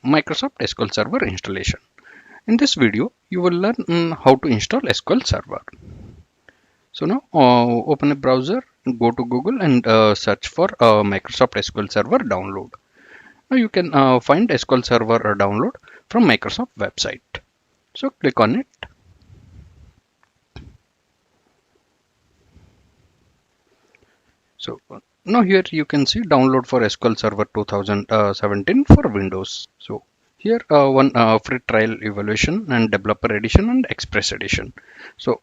Microsoft SQL Server installation. In this video, you will learn how to install SQL Server. So now open a browser, go to Google and search for Microsoft SQL Server download. Now you can find SQL Server download from Microsoft website. So click on it. So now here you can see download for SQL Server 2017 for Windows. So here one free trial evaluation and developer edition and express edition. So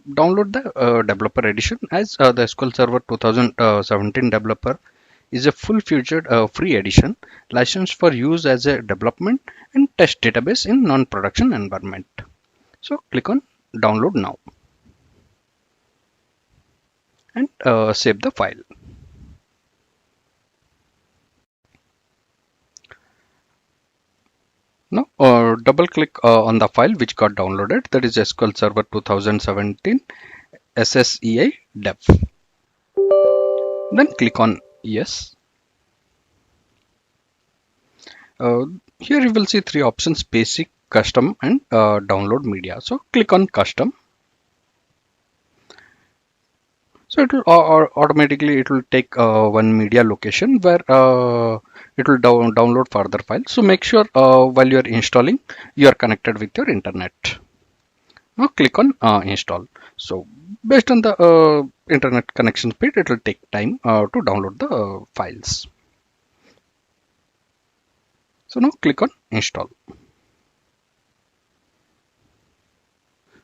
download the developer edition, as the SQL Server 2017 developer is a full-featured free edition licensed for use as a development and test database in non-production environment. So click on download now and save the file. Now double click on the file which got downloaded, that is SQL Server 2017 SSEI dev. Then click on yes. Here you will see three options: basic, custom and download media. So click on custom. So it will automatically it will take one media location where it will download further files. So make sure while you are installing, you are connected with your internet. Now click on install. So based on the internet connection speed, it will take time to download the files. So now click on install.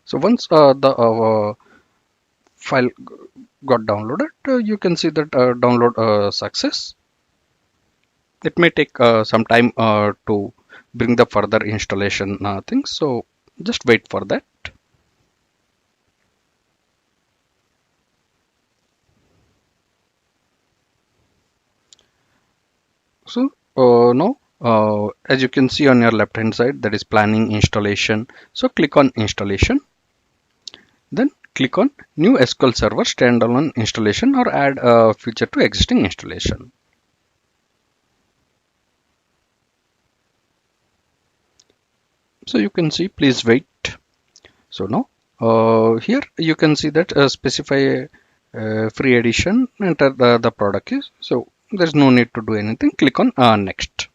So once the file got downloaded, you can see that download success. It may take some time to bring the further installation things, so just wait for that. So now as you can see on your left hand side, that is planning installation. So click on installation, then click on new SQL Server standalone installation or add a feature to existing installation. So you can see, please wait. So now here you can see that specify free edition, enter the product is. So there's no need to do anything. Click on next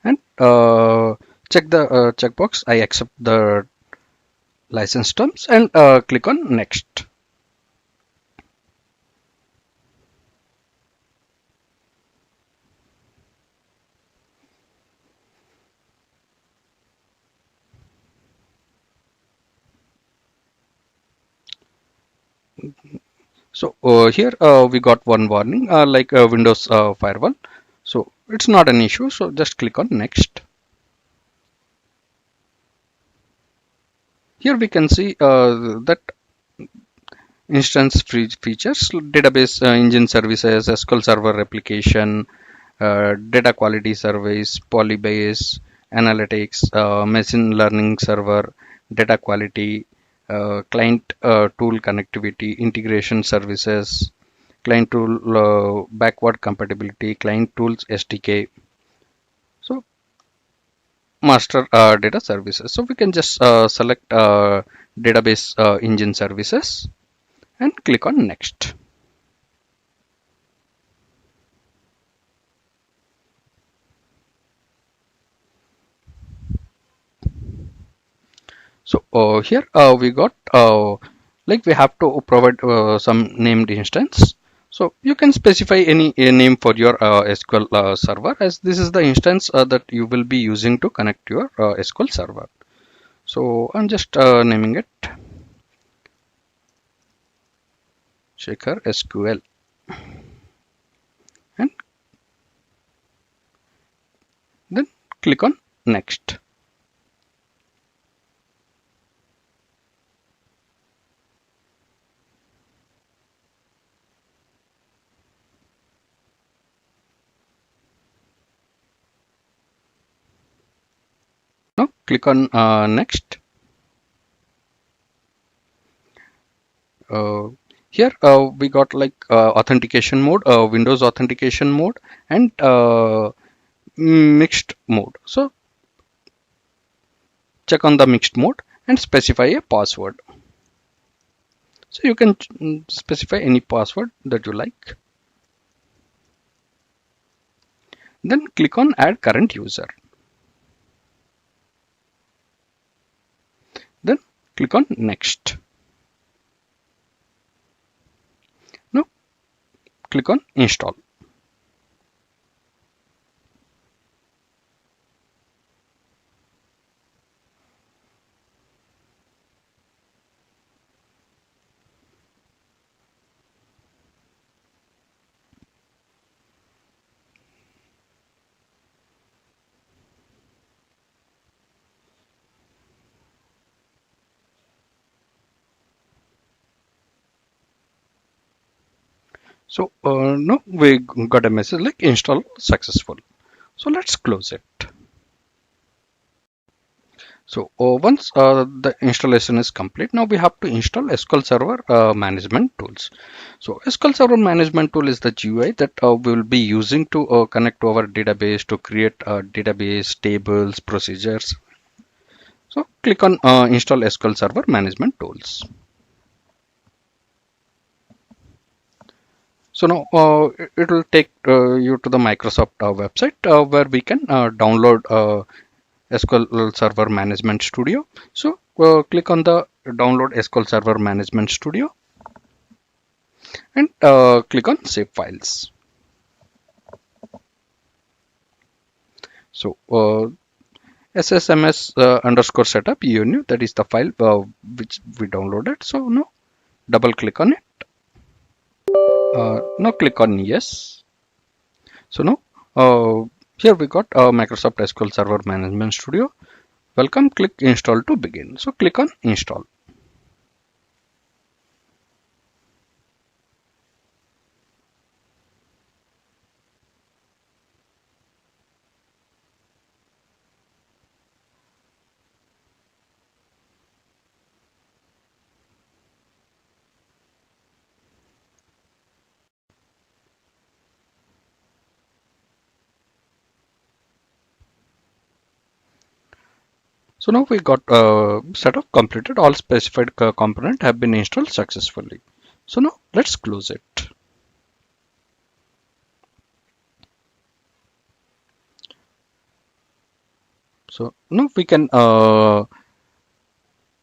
and check the checkbox I accept the license terms and click on next. So here we got one warning like Windows firewall. So it's not an issue. So just click on next. Here we can see that instance features, database engine services, SQL Server replication, data quality surveys, polybase, analytics, machine learning server, data quality, client tool connectivity, integration services, client tool backward compatibility, client tools SDK. So master data services. So we can just select database engine services and click on next. So here we got like we have to provide some named instance. So you can specify any name for your SQL server, as this is the instance that you will be using to connect your SQL server. So I'm just naming it Shekhar SQL and then click on next. Now click on next. Here we got like authentication mode, Windows authentication mode, and mixed mode. So check on the mixed mode and specify a password. So you can specify any password that you like. Then click on add current user. Then click on next. Now click on install. So now we got a message like install successful. So let's close it. So once the installation is complete, now we have to install SQL Server management tools. So SQL Server management tool is the GUI that we will be using to connect to our database, to create database tables, procedures. So click on install SQL Server management tools. So now it will take you to the Microsoft website where we can download SQL Server Management Studio. So click on the download SQL Server Management Studio and click on save files. So SSMS underscore setup UNU, that is the file which we downloaded. So now double click on it. Now click on yes. So now here we got Microsoft SQL Server Management Studio. Welcome, click install to begin. So click on install. So now we got setup completed. All specified component have been installed successfully. So now let's close it. So now we can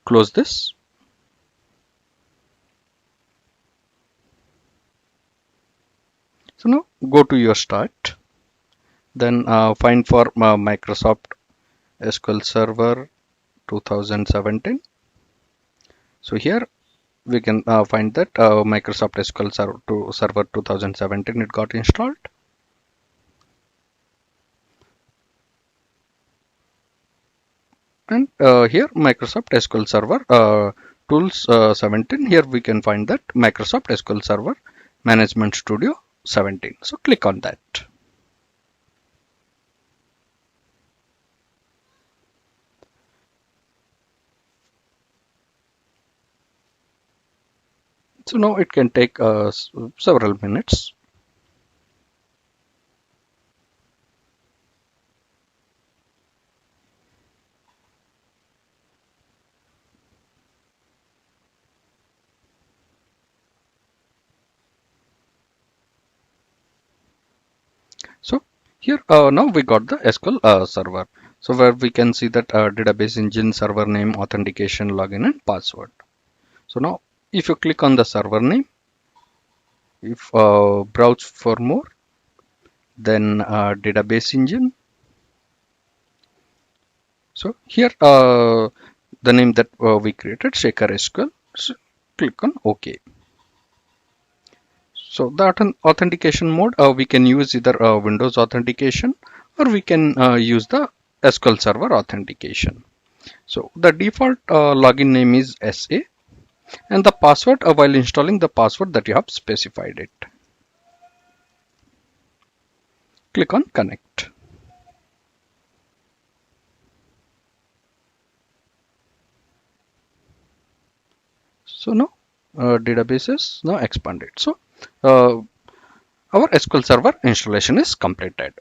close this. So now go to your start. Then find for Microsoft SQL Server 2017. So here we can find that Microsoft SQL Server 2017 it got installed. And here Microsoft SQL Server tools 17. Here we can find that Microsoft SQL Server Management Studio 17. So click on that. So now it can take several minutes. So here now we got the SQL Server. So where we can see that database engine, server name, authentication, login, and password. So now if you click on the server name, if browse for more, then database engine. So here the name that we created, Shaker SQL. So click on OK. So the authentication mode, we can use either Windows authentication or we can use the SQL Server authentication. So the default login name is SA and the password while installing the password that you have specified it. Click on connect. So now database is now expanded. So our SQL Server installation is completed.